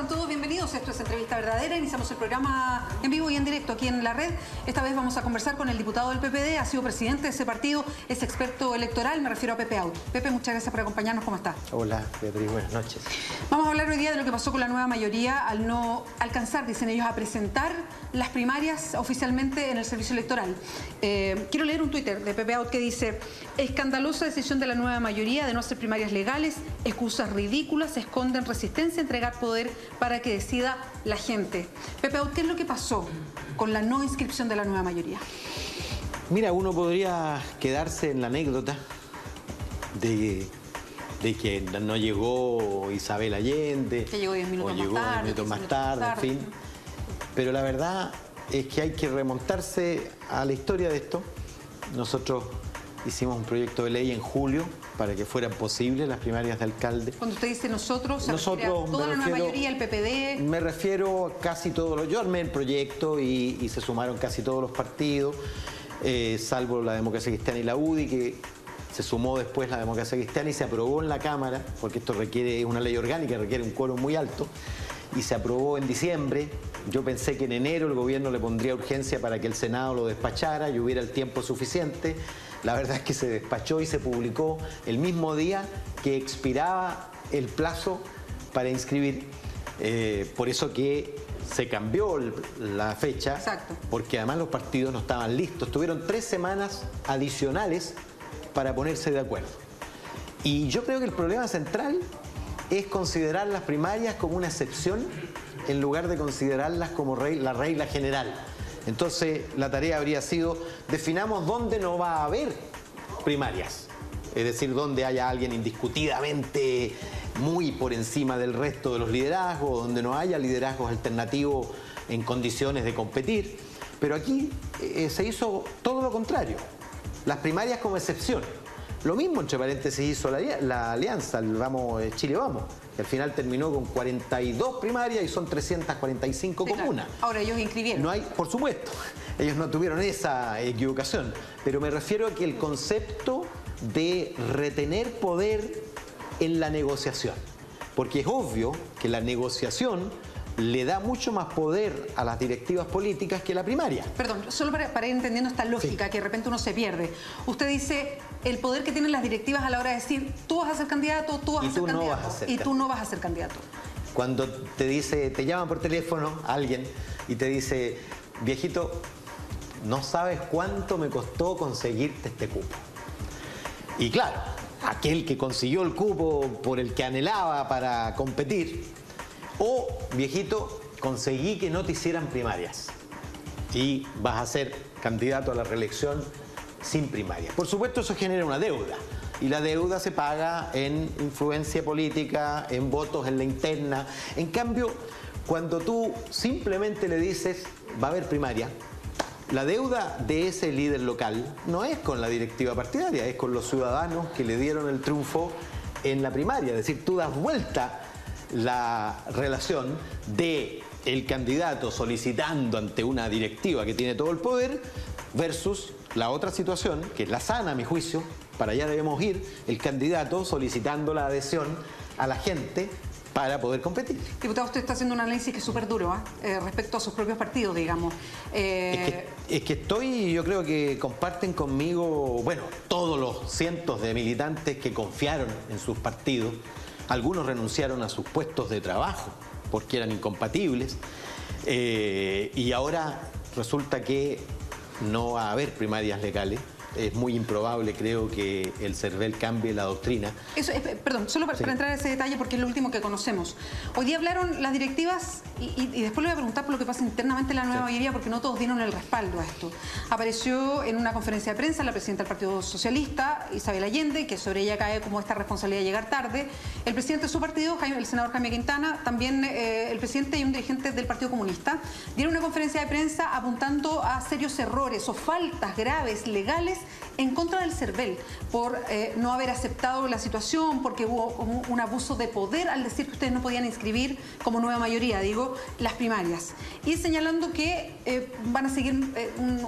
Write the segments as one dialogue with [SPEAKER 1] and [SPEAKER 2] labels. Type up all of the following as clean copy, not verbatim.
[SPEAKER 1] están todos? Bienvenidos. Esto es Entrevista Verdadera. Iniciamos el programa en vivo y en directo aquí en la red. Esta vez vamos a conversar con el diputado del PPD. Ha sido presidente de ese partido, es experto electoral. Me refiero a Pepe Out. Pepe, muchas gracias por acompañarnos. ¿Cómo está?
[SPEAKER 2] Hola, Beatriz. Buenas noches.
[SPEAKER 1] Vamos a hablar hoy día de lo que pasó con la nueva mayoría al no alcanzar, dicen ellos, a presentar las primarias oficialmente en el servicio electoral. Quiero leer un Twitter de Pepe Out que dice: escandalosa decisión de la nueva mayoría de no hacer primarias legales, excusas ridículas, esconden resistencia a entregar poder para que decida la gente. Pepe Out, ¿qué es lo que pasó con la no inscripción de la nueva mayoría?
[SPEAKER 2] Mira, uno podría quedarse en la anécdota de que no llegó Isabel Allende,
[SPEAKER 1] que llegó 10 minutos
[SPEAKER 2] o llegó 10 minutos más tarde, en fin. Pero la verdad es que hay que remontarse a la historia de esto. Nosotros hicimos un proyecto de ley en julio para que fueran posibles las primarias de alcalde. Cuando usted dice nosotros,
[SPEAKER 1] toda la nueva mayoría, el PPD. Me
[SPEAKER 2] refiero a casi todos los. Yo armé el proyecto y se sumaron casi todos los partidos, salvo la Democracia Cristiana y la UDI, que se sumó después la Democracia Cristiana y se aprobó en la Cámara, porque esto requiere una ley orgánica, requiere un quórum muy alto, y se aprobó en diciembre. Yo pensé que en enero el gobierno le pondría urgencia para que el Senado lo despachara y hubiera el tiempo suficiente. La verdad es que se despachó y se publicó el mismo día que expiraba el plazo para inscribir. Por eso que se cambió la fecha.
[SPEAKER 1] Exacto.
[SPEAKER 2] Porque además los partidos no estaban listos. Tuvieron 3 semanas adicionales para ponerse de acuerdo. Y yo creo que el problema central es considerar las primarias como una excepción en lugar de considerarlas como la regla general. Entonces la tarea habría sido: definamos dónde no va a haber primarias, es decir, donde haya alguien indiscutidamente muy por encima del resto de los liderazgos, donde no haya liderazgos alternativos en condiciones de competir. Pero aquí se hizo todo lo contrario, las primarias como excepción. Lo mismo, entre paréntesis, hizo la alianza, el Chile Vamos, que al final terminó con 42 primarias y son 345 comunas.
[SPEAKER 1] Claro. Ahora ellos inscribieron.
[SPEAKER 2] No hay, por supuesto, ellos no tuvieron esa equivocación, pero me refiero a que el concepto de retener poder en la negociación, porque es obvio que la negociación le da mucho más poder a las directivas políticas que la primaria.
[SPEAKER 1] Perdón, solo para ir entendiendo esta lógica, sí, que de repente uno se pierde. Usted dice el poder que tienen las directivas a la hora de decir: tú vas a ser candidato, tú vas a ser candidato, y tú no vas a ser candidato.
[SPEAKER 2] Cuando te llaman por teléfono alguien y te dice: viejito, no sabes cuánto me costó conseguirte este cupo. Y claro, aquel que consiguió el cupo por el que anhelaba para competir, o viejito, conseguí que no te hicieran primarias y vas a ser candidato a la reelección sin primarias. Por supuesto, eso genera una deuda, y la deuda se paga en influencia política, en votos en la interna. En cambio, cuando tú simplemente le dices va a haber primaria, la deuda de ese líder local no es con la directiva partidaria, es con los ciudadanos que le dieron el triunfo en la primaria. Es decir, tú das vuelta la relación de el candidato solicitando ante una directiva que tiene todo el poder versus la otra situación, que es la sana, a mi juicio, para allá debemos ir, el candidato solicitando la adhesión a la gente para poder competir.
[SPEAKER 1] Diputado, usted está haciendo un análisis que es súper duro respecto a sus propios partidos, digamos.
[SPEAKER 2] Yo creo que comparten conmigo, bueno, todos los cientos de militantes que confiaron en sus partidos. Algunos renunciaron a sus puestos de trabajo porque eran incompatibles, y ahora resulta que no va a haber primarias legales. Es muy improbable, creo, que el CERVEL cambie la doctrina.
[SPEAKER 1] Eso es, perdón, solo para entrar a ese detalle, porque es lo último que conocemos. Hoy día hablaron las directivas, y después le voy a preguntar por lo que pasa internamente en la nueva mayoría, porque no todos dieron el respaldo a esto. Apareció en una conferencia de prensa la presidenta del Partido Socialista, Isabel Allende, que sobre ella cae como esta responsabilidad de llegar tarde. El presidente de su partido, el senador Jaime Quintana, también el presidente y un dirigente del Partido Comunista, dieron una conferencia de prensa apuntando a serios errores o faltas graves, legales, en contra del CERVEL por no haber aceptado la situación, porque hubo un abuso de poder al decir que ustedes no podían inscribir como nueva mayoría, digo, las primarias. Y señalando que van a seguir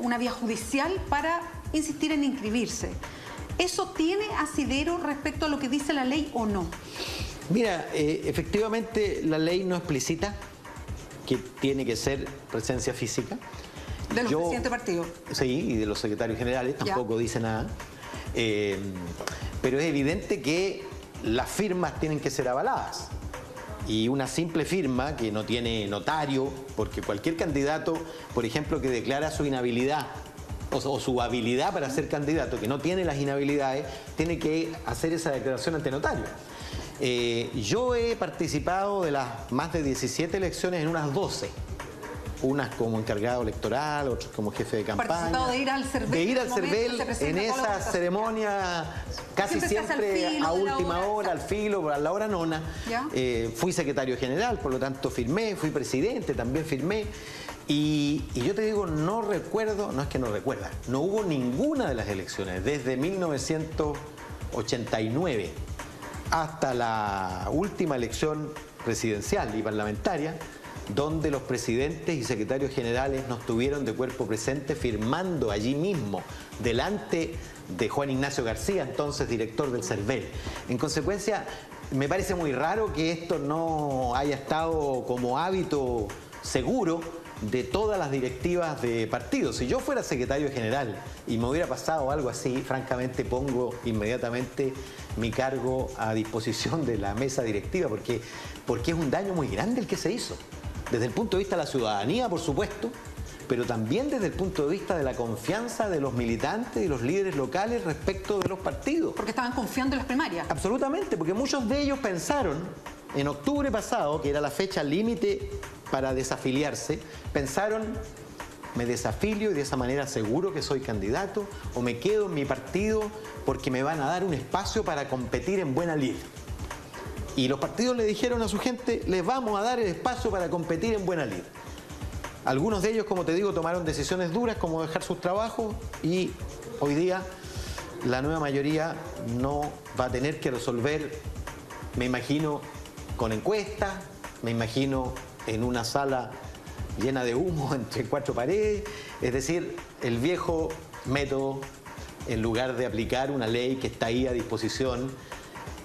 [SPEAKER 1] una vía judicial para insistir en inscribirse. ¿Eso tiene asidero respecto a lo que dice la ley o no?
[SPEAKER 2] Mira, efectivamente la ley no explicita que tiene que ser presencia física.
[SPEAKER 1] De los presidentes de partido.
[SPEAKER 2] Sí, y de los secretarios generales tampoco dice nada. Pero es evidente que las firmas tienen que ser avaladas. Y una simple firma que no tiene notario, porque cualquier candidato, por ejemplo, que declara su inhabilidad o su habilidad para ser candidato, que no tiene las inhabilidades, tiene que hacer esa declaración ante notario. Yo he participado de las más de 17 elecciones en unas 12. Unas como encargado electoral, otras como jefe de campaña.
[SPEAKER 1] Participado de ir al CERVEL.
[SPEAKER 2] De ir al CERVEL en esa ceremonia casi siempre a última hora, al filo, a la hora nona. Fui secretario general, por lo tanto firmé, fui presidente, también firmé. Y yo te digo, no recuerdo, no es que no recuerda, no hubo ninguna de las elecciones desde 1989 hasta la última elección presidencial y parlamentaria, donde los presidentes y secretarios generales no estuvieron de cuerpo presente firmando allí mismo, delante de Juan Ignacio García, entonces director del CERVEL. En consecuencia, me parece muy raro que esto no haya estado como hábito seguro de todas las directivas de partidos. Si yo fuera secretario general y me hubiera pasado algo así, francamente pongo inmediatamente mi cargo a disposición de la mesa directiva, porque es un daño muy grande el que se hizo. Desde el punto de vista de la ciudadanía, por supuesto, pero también desde el punto de vista de la confianza de los militantes y los líderes locales respecto de los partidos.
[SPEAKER 1] Porque estaban confiando en las primarias.
[SPEAKER 2] Absolutamente, porque muchos de ellos pensaron, en octubre pasado, que era la fecha límite para desafiliarse, pensaron, me desafilio y de esa manera aseguro que soy candidato, o me quedo en mi partido porque me van a dar un espacio para competir en buena lid. Y los partidos le dijeron a su gente, les vamos a dar el espacio para competir en buena lid. Algunos de ellos, como te digo, tomaron decisiones duras como dejar sus trabajos y hoy día la nueva mayoría no va a tener que resolver, me imagino, con encuestas, me imagino en una sala llena de humo entre cuatro paredes, es decir, el viejo método, en lugar de aplicar una ley que está ahí a disposición,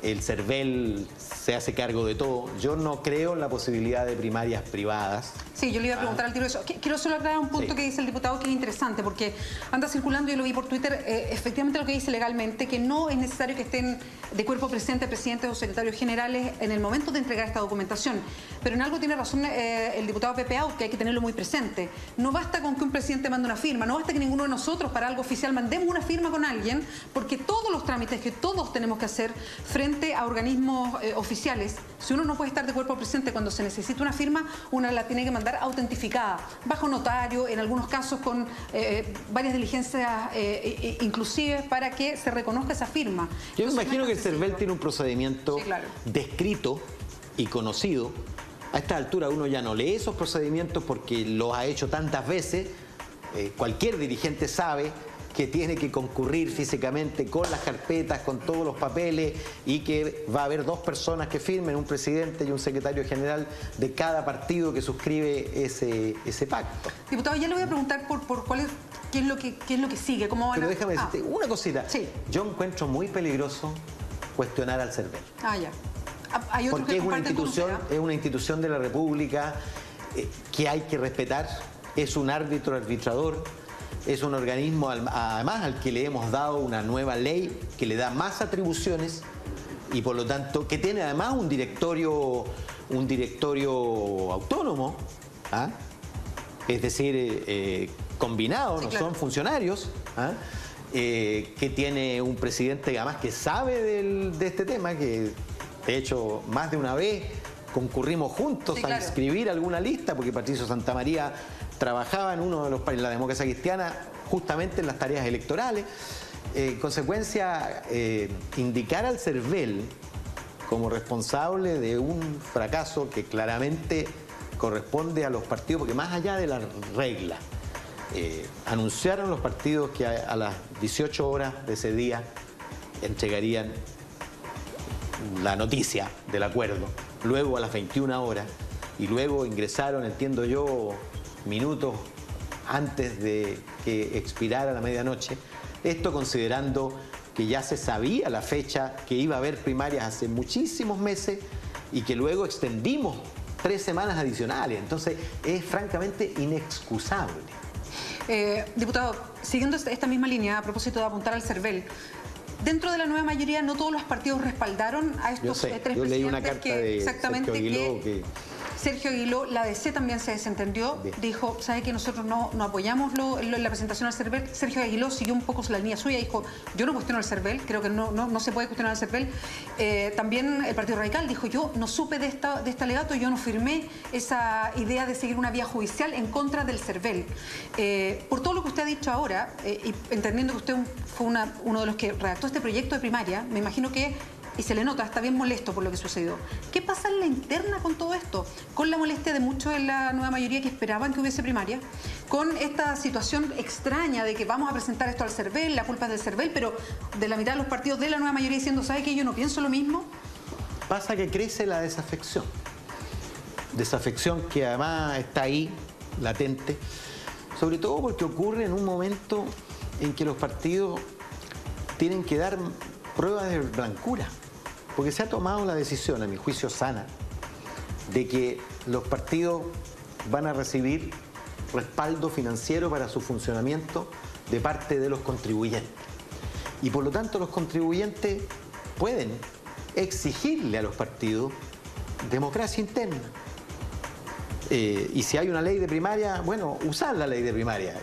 [SPEAKER 2] el CERVEL se hace cargo de todo. Yo no creo en la posibilidad de primarias privadas.
[SPEAKER 1] Sí, yo le iba a preguntar al tiro eso. Quiero solo aclarar un punto que dice el diputado que es interesante, porque anda circulando, yo lo vi por Twitter, efectivamente lo que dice legalmente, que no es necesario que estén de cuerpo presente presidentes o secretarios generales en el momento de entregar esta documentación. Pero en algo tiene razón el diputado Pepe Out, que hay que tenerlo muy presente. No basta con que un presidente mande una firma, no basta que ninguno de nosotros para algo oficial mandemos una firma con alguien, porque todos los trámites que todos tenemos que hacer frente a organismos oficiales, si uno no puede estar de cuerpo presente cuando se necesita una firma, uno la tiene que mandar autentificada, bajo notario, en algunos casos con varias diligencias inclusive para que se reconozca esa firma.
[SPEAKER 2] Yo me imagino que el CERVEL tiene un procedimiento descrito y conocido. A esta altura uno ya no lee esos procedimientos porque los ha hecho tantas veces. Cualquier dirigente sabe que tiene que concurrir físicamente con las carpetas, con todos los papeles, y que va a haber dos personas que firmen, un presidente y un secretario general de cada partido que suscribe ese pacto.
[SPEAKER 1] Diputado, ya le voy a preguntar por qué es lo que sigue, cómo van.
[SPEAKER 2] Pero déjame decirte una cosita.
[SPEAKER 1] Sí.
[SPEAKER 2] Yo encuentro muy peligroso cuestionar al CERVEL.
[SPEAKER 1] Ya. Hay otros
[SPEAKER 2] porque es una institución de la República que hay que respetar, es un árbitro arbitrador. Es un organismo, además, al que le hemos dado una nueva ley que le da más atribuciones y, por lo tanto, que tiene además un directorio autónomo, es decir, combinado, sí, no son funcionarios, que tiene un presidente además que sabe de este tema, que de hecho más de una vez concurrimos juntos a inscribir alguna lista, porque Patricio Santamaría trabajaba en la democracia cristiana justamente en las tareas electorales. En consecuencia, indicar al CERVEL como responsable de un fracaso que claramente corresponde a los partidos, porque más allá de la regla, anunciaron los partidos que a las 18 horas de ese día entregarían la noticia del acuerdo, luego a las 21 horas, y luego ingresaron, entiendo yo, minutos antes de que expirara la medianoche, esto considerando que ya se sabía la fecha que iba a haber primarias hace muchísimos meses y que luego extendimos 3 semanas adicionales. Entonces es francamente inexcusable.
[SPEAKER 1] Diputado, siguiendo esta misma línea a propósito de apuntar al CERVEL, dentro de la nueva mayoría no todos los partidos respaldaron a estos tres presidentes.
[SPEAKER 2] Leí una carta de
[SPEAKER 1] exactamente
[SPEAKER 2] Sergio Aguiló,
[SPEAKER 1] Sergio Aguiló, la DC también se desentendió, dijo, ¿sabe que nosotros no apoyamos la presentación al CERVEL? Sergio Aguiló siguió un poco la línea suya, dijo, yo no cuestiono al CERVEL, creo que no se puede cuestionar al CERVEL. También el Partido Radical dijo, yo no supe de este alegato, yo no firmé esa idea de seguir una vía judicial en contra del CERVEL. Por todo lo que usted ha dicho ahora, y entendiendo que usted fue uno de los que redactó este proyecto de primaria, me imagino que, y se le nota, está bien molesto por lo que sucedió. ¿Qué pasa en la interna con todo esto? Con la molestia de muchos de la nueva mayoría que esperaban que hubiese primaria, con esta situación extraña de que vamos a presentar esto al CERVEL, la culpa es del CERVEL, pero de la mitad de los partidos de la nueva mayoría diciendo, ¿sabe que yo no pienso lo mismo?
[SPEAKER 2] Pasa que crece la desafección. Desafección que además está ahí, latente, sobre todo porque ocurre en un momento en que los partidos tienen que dar pruebas de blancura. Porque se ha tomado la decisión, a mi juicio sana, de que los partidos van a recibir respaldo financiero para su funcionamiento de parte de los contribuyentes. Y por lo tanto los contribuyentes pueden exigirle a los partidos democracia interna. Y si hay una ley de primaria, bueno, usar la ley de primaria.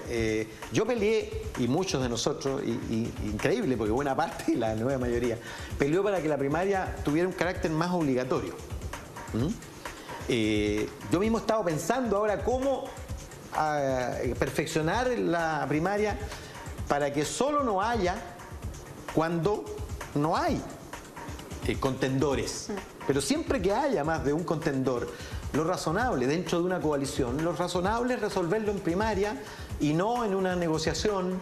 [SPEAKER 2] Yo peleé, y muchos de nosotros, increíble, porque buena parte, la nueva mayoría, peleó para que la primaria tuviera un carácter más obligatorio. Yo mismo he estado pensando ahora cómo perfeccionar la primaria para que solo no haya cuando no hay contendores. Pero siempre que haya más de un contendor, lo razonable dentro de una coalición, lo razonable es resolverlo en primaria y no en una negociación,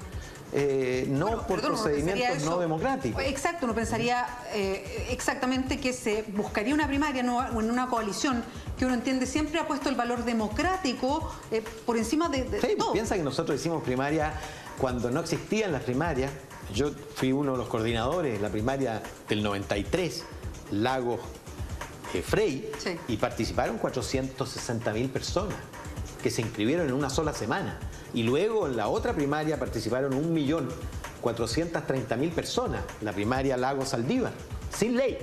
[SPEAKER 2] por procedimientos no democráticos.
[SPEAKER 1] Exacto, uno pensaría exactamente que se buscaría una primaria o en una coalición que uno entiende siempre ha puesto el valor democrático por encima de todo.
[SPEAKER 2] Piensa que nosotros hicimos primaria cuando no existían las primarias. Yo fui uno de los coordinadores de la primaria del 93, Lagos Frey, y participaron 460.000 personas que se inscribieron en una sola semana. Y luego en la otra primaria participaron 1.430.000 personas, la primaria Lagos Saldívar, sin ley.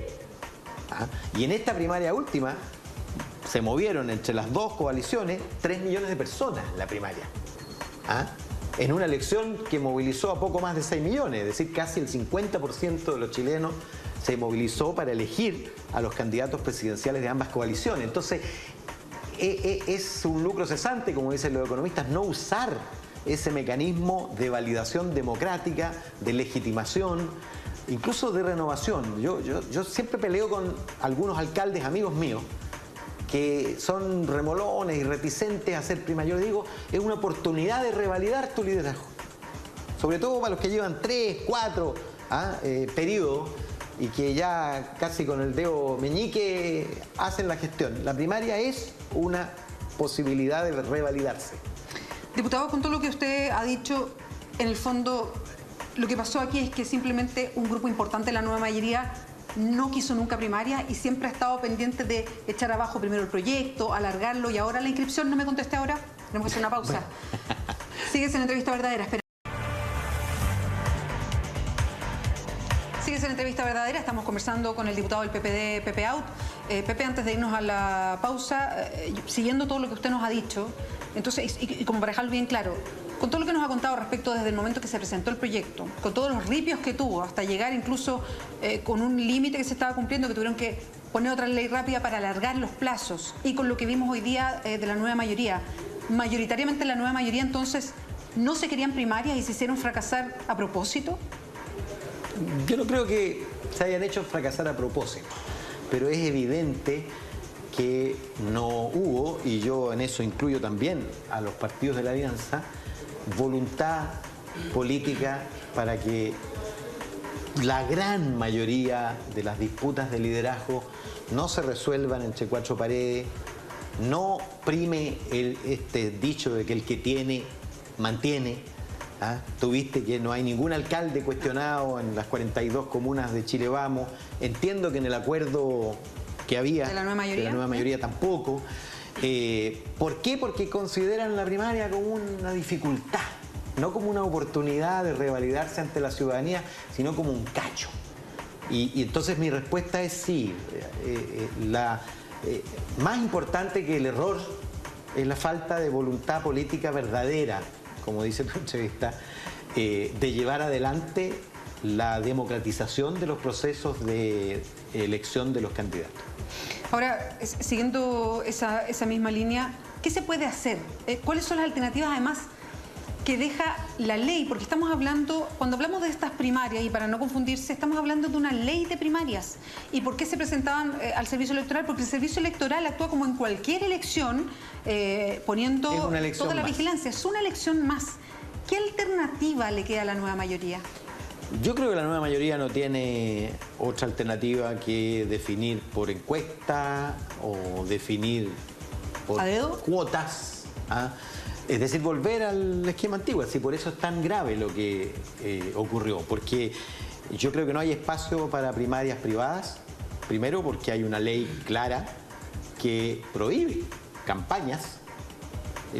[SPEAKER 2] Y en esta primaria última se movieron entre las dos coaliciones 3 millones de personas en la primaria. En una elección que movilizó a poco más de 6 millones, es decir, casi el 50% de los chilenos se movilizó para elegir a los candidatos presidenciales de ambas coaliciones. Entonces, es un lucro cesante, como dicen los economistas, no usar ese mecanismo de validación democrática, de legitimación, incluso de renovación. Yo siempre peleo con algunos alcaldes, amigos míos, que son remolones y reticentes a hacer primaria. Yo digo, es una oportunidad de revalidar tu liderazgo. Sobre todo para los que llevan 3, 4 periodos y que ya casi con el dedo meñique hacen la gestión. La primaria es una posibilidad de revalidarse.
[SPEAKER 1] Diputado, con todo lo que usted ha dicho, en el fondo lo que pasó aquí es que simplemente un grupo importante de la nueva mayoría no quiso nunca primaria y siempre ha estado pendiente de echar abajo primero el proyecto, alargarlo, y ahora la inscripción. No me conteste ahora, tenemos que hacer una pausa. Sigues en Entrevista Verdadera, espera. Sigues en Entrevista Verdadera, estamos conversando con el diputado del PPD, Pepe Out. Pepe, antes de irnos a la pausa, siguiendo todo lo que usted nos ha dicho, entonces, y como para dejarlo bien claro, con todo lo que nos ha contado respecto desde el momento que se presentó el proyecto, con todos los ripios que tuvo, hasta llegar incluso con un límite que se estaba cumpliendo, que tuvieron que poner otra ley rápida para alargar los plazos, y con lo que vimos hoy día de la nueva mayoría, mayoritariamente la nueva mayoría, entonces, ¿no se querían primarias y se hicieron fracasar a propósito?
[SPEAKER 2] Yo no creo que se hayan hecho fracasar a propósito, pero es evidente que no hubo, y yo en eso incluyo también a los partidos de la alianza, voluntad política para que la gran mayoría de las disputas de liderazgo no se resuelvan entre cuatro paredes, no prime este dicho de que el que tiene, mantiene, ¿ah? Tuviste que no hay ningún alcalde cuestionado en las 42 comunas de Chile Vamos. Entiendo que en el acuerdo que había
[SPEAKER 1] de la nueva mayoría,
[SPEAKER 2] tampoco. ¿Por qué? Porque consideran la primaria como una dificultad, no como una oportunidad de revalidarse ante la ciudadanía, sino como un cacho. Y entonces mi respuesta es sí. Más importante que el error es la falta de voluntad política verdadera, como dice tu entrevista, de llevar adelante la democratización de los procesos de elección de los candidatos.
[SPEAKER 1] Ahora, siguiendo esa misma línea, ¿qué se puede hacer? ¿Cuáles son las alternativas, además, que deja la ley? Porque estamos hablando, cuando hablamos de estas primarias, y para no confundirse, estamos hablando de una ley de primarias. ¿Y por qué se presentaban al servicio electoral? Porque el servicio electoral actúa como en cualquier elección, poniendo toda la vigilancia. Es una elección más. ¿Qué alternativa le queda a la nueva mayoría?
[SPEAKER 2] Yo creo que la nueva mayoría no tiene otra alternativa que definir por encuesta o definir por cuotas, ¿ah? Es decir, volver al esquema antiguo. Así, por eso es tan grave lo que ocurrió, porque yo creo que no hay espacio para primarias privadas. Primero porque hay una ley clara que prohíbe campañas.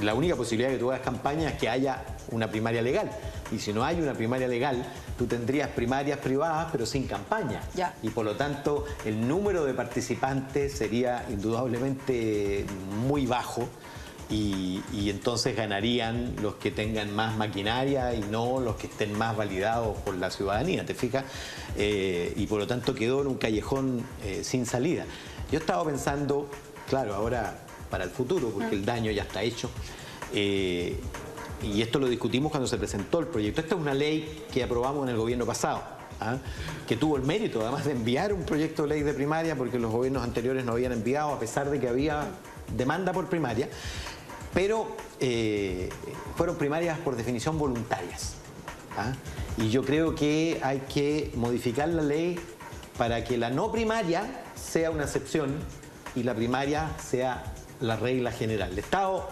[SPEAKER 2] La única posibilidad de que tú hagas campaña es que haya una primaria legal. Y si no hay una primaria legal, tú tendrías primarias privadas pero sin campaña.
[SPEAKER 1] Ya.
[SPEAKER 2] Y por lo tanto el número de participantes sería indudablemente muy bajo. Y entonces ganarían los que tengan más maquinaria y no los que estén más validados por la ciudadanía, ¿te fijas? Y por lo tanto quedó en un callejón sin salida. Yo estaba pensando, claro, ahora para el futuro, porque el daño ya está hecho, y esto lo discutimos cuando se presentó el proyecto. Esta es una ley que aprobamos en el gobierno pasado, ¿ah? Que tuvo el mérito además de enviar un proyecto de ley de primaria, porque los gobiernos anteriores no habían enviado, a pesar de que había demanda por primaria. Pero fueron primarias por definición voluntarias, ¿ah? Y yo creo que hay que modificar la ley para que la no primaria sea una excepción y la primaria sea la regla general. Le he estado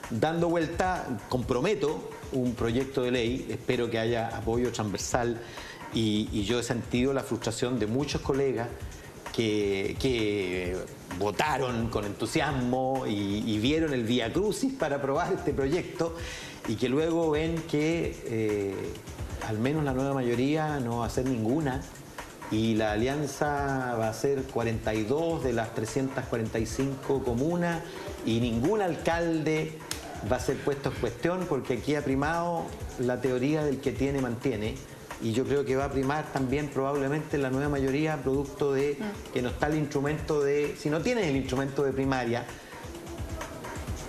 [SPEAKER 2] dando vuelta, comprometo un proyecto de ley, espero que haya apoyo transversal y yo he sentido la frustración de muchos colegas que votaron con entusiasmo y vieron el vía crucis para aprobar este proyecto y que luego ven que al menos la nueva mayoría no va a hacer ninguna y la alianza va a ser 42 de las 345 comunas y ningún alcalde va a ser puesto en cuestión porque aquí ha primado la teoría del que tiene mantiene. Y yo creo que va a primar también probablemente la nueva mayoría producto de que no está el instrumento de... Si no tienes el instrumento de primaria,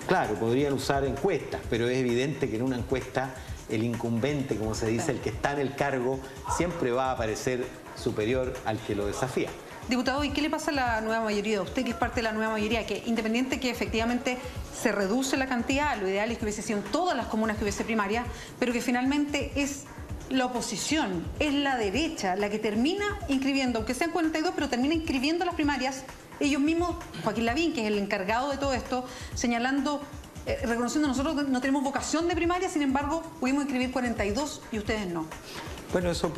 [SPEAKER 2] claro, podrían usar encuestas, pero es evidente que en una encuesta el incumbente, como se dice, el que está en el cargo, siempre va a aparecer superior al que lo desafía.
[SPEAKER 1] Diputado, ¿y qué le pasa a la nueva mayoría? Usted que es parte de la nueva mayoría, que independiente que efectivamente se reduce la cantidad, lo ideal es que hubiese sido en todas las comunas que hubiese primaria, pero que finalmente es... La oposición, es la derecha la que termina inscribiendo, aunque sean 42, pero termina inscribiendo las primarias. Ellos mismos, Joaquín Lavín, que es el encargado de todo esto, señalando, reconociendo nosotros no tenemos vocación de primaria, sin embargo, pudimos inscribir 42 y ustedes no.
[SPEAKER 2] Bueno, eso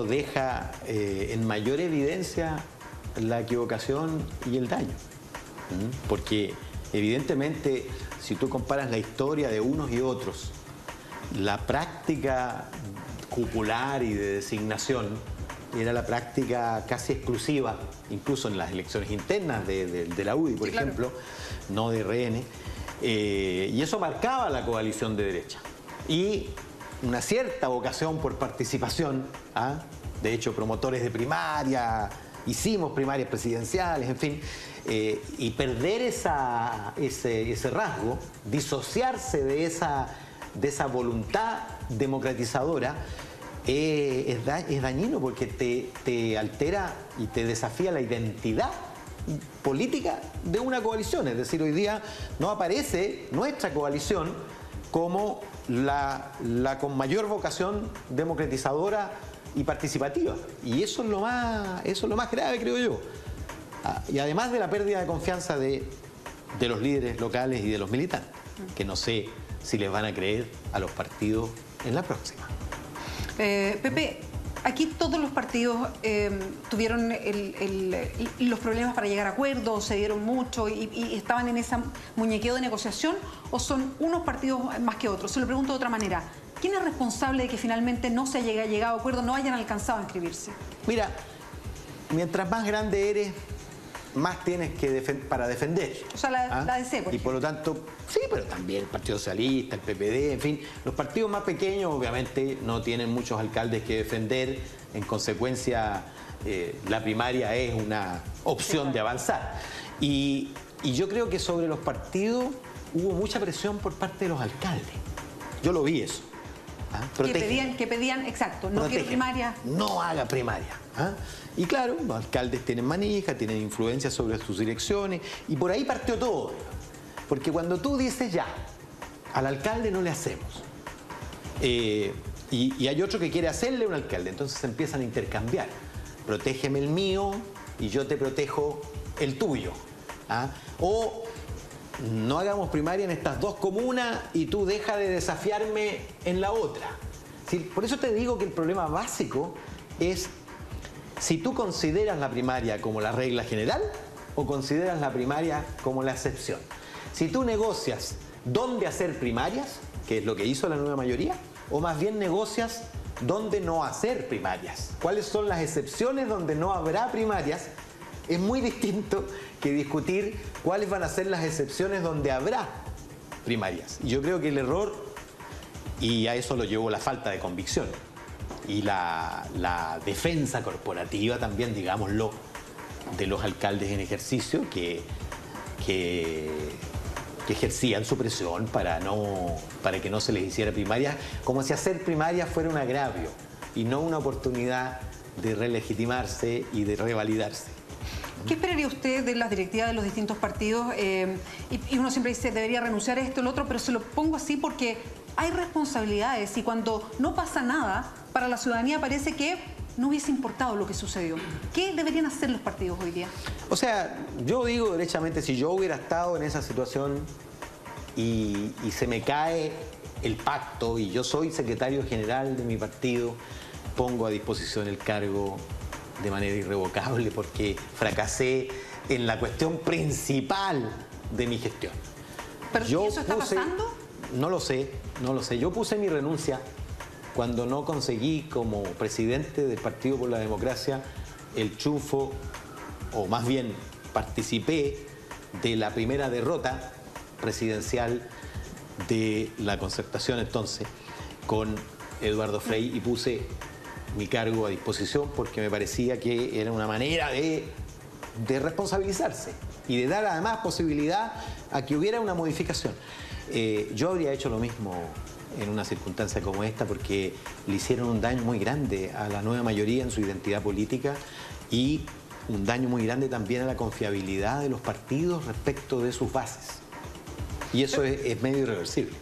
[SPEAKER 2] deja en mayor evidencia la equivocación y el daño. Porque evidentemente, si tú comparas la historia de unos y otros, la práctica cupular y de designación era la práctica casi exclusiva, incluso en las elecciones internas de la UDI, por ejemplo, no de RN, y eso marcaba la coalición de derecha. Y una cierta vocación por participación, ¿ah? De hecho, promotores de primaria, hicimos primarias presidenciales, en fin, y perder ese rasgo, disociarse de esa voluntad democratizadora es dañino porque te altera y te desafía la identidad política de una coalición. Es decir, hoy día no aparece nuestra coalición como la con mayor vocación democratizadora y participativa. Y eso es lo más grave, creo yo. Y además de la pérdida de confianza de los líderes locales y de los militantes, que no sé si les van a creer a los partidos en la próxima.
[SPEAKER 1] Pepe, aquí todos los partidos tuvieron los problemas para llegar a acuerdos, se dieron mucho y estaban en ese muñequeo de negociación, ¿o son unos partidos más que otros? Se lo pregunto de otra manera. ¿Quién es responsable de que finalmente no se haya llegado a acuerdo, no hayan alcanzado a inscribirse?
[SPEAKER 2] Mira, mientras más grande eres, más tienes que para defender.
[SPEAKER 1] O sea, la DC, por
[SPEAKER 2] Y por lo tanto, sí, pero también el Partido Socialista, el PPD, en fin, los partidos más pequeños obviamente no tienen muchos alcaldes que defender, en consecuencia la primaria es una opción de avanzar. Y yo creo que sobre los partidos hubo mucha presión por parte de los alcaldes. Yo lo vi eso.
[SPEAKER 1] Que pedían, exacto, no quiero primaria.
[SPEAKER 2] No haga primaria. Y claro, los alcaldes tienen manija, tienen influencia sobre sus direcciones, y por ahí partió todo. Porque cuando tú dices ya, al alcalde no le hacemos, y hay otro que quiere hacerle a un alcalde, entonces se empiezan a intercambiar. Protégeme el mío y yo te protejo el tuyo. O no hagamos primaria en estas dos comunas y tú deja de desafiarme en la otra. ¿Sí? Por eso te digo que el problema básico es si tú consideras la primaria como la regla general o consideras la primaria como la excepción. Si tú negocias dónde hacer primarias, que es lo que hizo la nueva mayoría, o más bien negocias dónde no hacer primarias. ¿Cuáles son las excepciones donde no habrá primarias? Es muy distinto que discutir cuáles van a ser las excepciones donde habrá primarias. Y yo creo que el error, y a eso lo llevó la falta de convicción, y la defensa corporativa también, digámoslo, de los alcaldes en ejercicio que ejercían su presión para que no se les hiciera primaria, como si hacer primaria fuera un agravio y no una oportunidad de relegitimarse y de revalidarse.
[SPEAKER 1] ¿Qué esperaría usted de las directivas de los distintos partidos? Y uno siempre dice, debería renunciar a esto o lo otro, pero se lo pongo así porque hay responsabilidades y cuando no pasa nada, para la ciudadanía parece que no hubiese importado lo que sucedió. ¿Qué deberían hacer los partidos hoy día?
[SPEAKER 2] O sea, yo digo derechamente, si yo hubiera estado en esa situación y se me cae el pacto y yo soy secretario general de mi partido, pongo a disposición el cargo de manera irrevocable porque fracasé en la cuestión principal de mi gestión.
[SPEAKER 1] ¿Pero si eso está pasando?
[SPEAKER 2] No lo sé. Yo puse mi renuncia cuando no conseguí como presidente del Partido por la Democracia el triunfo, o más bien participé de la primera derrota presidencial de la concertación entonces con Eduardo Frei y puse mi cargo a disposición porque me parecía que era una manera de responsabilizarse y de dar además posibilidad a que hubiera una modificación. Yo habría hecho lo mismo en una circunstancia como esta porque le hicieron un daño muy grande a la nueva mayoría en su identidad política y un daño muy grande también a la confiabilidad de los partidos respecto de sus bases. Y eso es medio irreversible.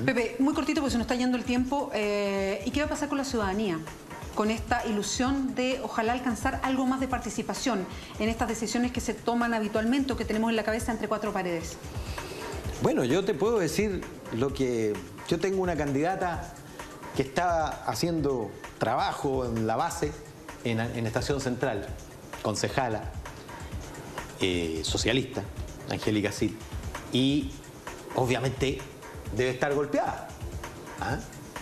[SPEAKER 1] Pepe, muy cortito porque se nos está yendo el tiempo. ¿Y qué va a pasar con la ciudadanía? Con esta ilusión de ojalá alcanzar algo más de participación en estas decisiones que se toman habitualmente o que tenemos en la cabeza entre cuatro paredes.
[SPEAKER 2] Bueno, yo te puedo decir lo que... Yo tengo una candidata que está haciendo trabajo en la base, en Estación Central, concejala, socialista, Angélica Cid, y obviamente debe estar golpeada.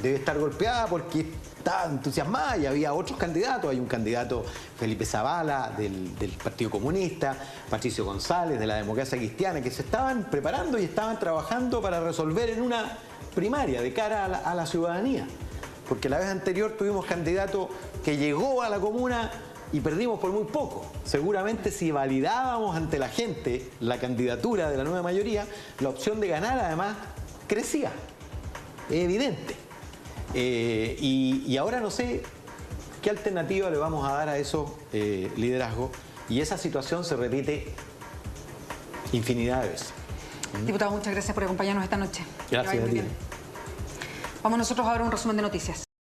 [SPEAKER 2] Debe estar golpeada porque está entusiasmada y había otros candidatos. Hay un candidato, Felipe Zavala, del Partido Comunista, Patricio González, de la Democracia Cristiana, que se estaban preparando y estaban trabajando para resolver en una primaria de cara a la ciudadanía. Porque la vez anterior tuvimos candidato que llegó a la comuna y perdimos por muy poco. Seguramente si validábamos ante la gente la candidatura de la nueva mayoría, la opción de ganar además crecía. Es evidente. Y ahora no sé qué alternativa le vamos a dar a esos liderazgos y esa situación se repite infinidad de veces.
[SPEAKER 1] Diputado, muchas gracias por acompañarnos esta noche.
[SPEAKER 2] Gracias a ti.
[SPEAKER 1] Vamos nosotros a ver un resumen de noticias.